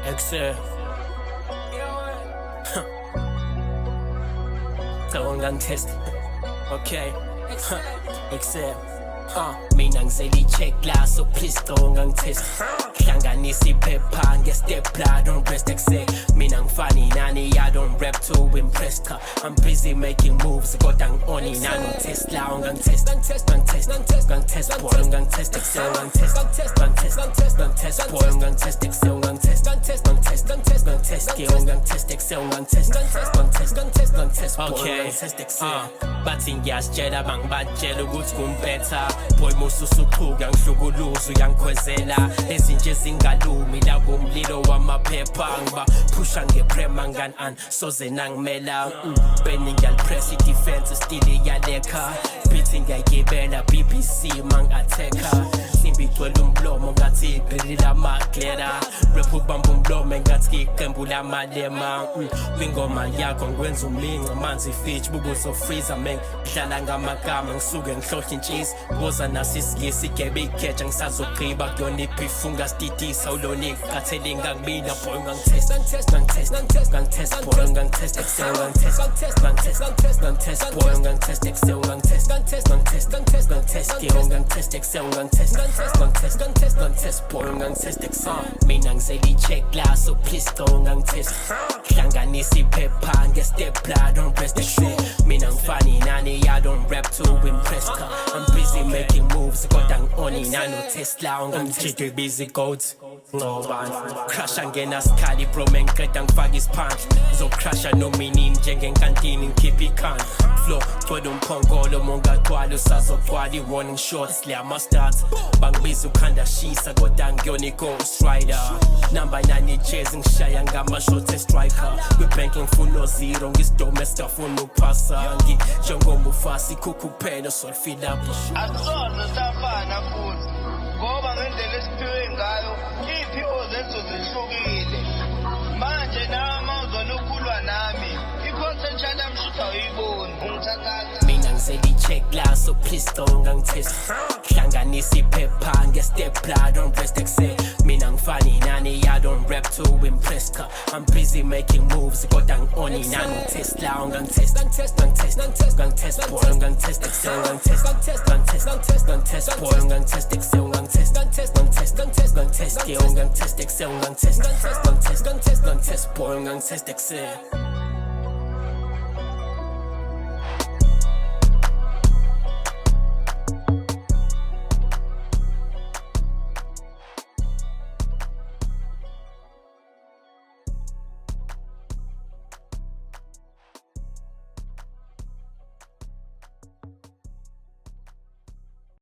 Excel. Tawangang test. Okay. Excel. Mina ngizeli check la, so please tawangang test. Hlanganisa iphepha nge-stapler, don't rest Excel. Mina ngifani nani, I don't rap to impress her. I'm busy making moves, kodwa ngi-on nano Tesla. Ungang test boy, ungang test Excel, ungang test boy, ungang test Excel, ungang test ke, ungang test Excel, ungang test boy, ungang test Excel. Bathi ngiyasitshela bangibatshela ukuthi kumpetha. Boy mususuqhuka ngihlukuluza uyangikhwezela. Ezinje ezingalumi labo umlilo wamaphepha. Ngibaphusha ngeprema ngani soze nangimela. Beni ngiyalipress i-defense still iyalekha. Beathi ngiyayigibela BBC mang-atheka. Simbi igcwele umlomo ngathi igqili lamaglera. Rap ubamba umlomo ngathi iqembu lamalema. Kwingoma yakho ngikwenza umlinga manzi fitch bubuzo freezer man. Ngihlala ngamagama ngisuke ngihlohla intshisi. Boza nasisingisi gebe ikheja ngisazogqiba kuyona iphifunga stitisa uloni kathele ngangimina boy ngangitest boy ngangitest Excel ngangitest boy ngangitest Excel ngangitest ke ngangitest Excel ngangitest boy ngangitest Excel. Mina ngizeli check la, so please go ngangitest. Hlanganisa iphepha nge-stapler, don't rest Excel. Mina ngifani nani, I don't rap to impress her. I'm busy making moves, kodwa ngi-on nano Tesla. Ungangijike busy goats ngoba crasha ngena sikhali bro mengiqeda ngifaka isiphandla. Ngizocrasha nomini njengenkantini ngikhipha ikhanda. Flow gcwele umphongolo mongagcwala usazogcwala i-warning shots le ama-start. Bangibiza ukhanda shisa kodwa ngiyona i-ghost rider. Number 9 jazz ngishaya ngama-shot e-striker. Kwi-bank ngifuna o-0 ngisidome esingafuna ukuphasa. Njengomufasa ikhukhu kuphela solfeel up. Asoze safana futhi ngoba ngendlela esiphiwe ngayo iy'phiwo zethu zihlukile. Manje nama uzona ukulwa nami i-potential yami shutha uyiboni ungithathaza. Mina ngizeli check la, so please go ngangitest. Hlanganisa iphepha nge-stapler, don't rest Excel. Mina ngifani nani, I don't rap to impress her. I'm busy making moves, kodwa ngi-on nano Tesla. Ungangitest boy, ungangitest Excel, ungangitest boy, ungangitest Excel, ungangitest ke, ungangitest Excel, ungangitest boy, ungangitest Excel.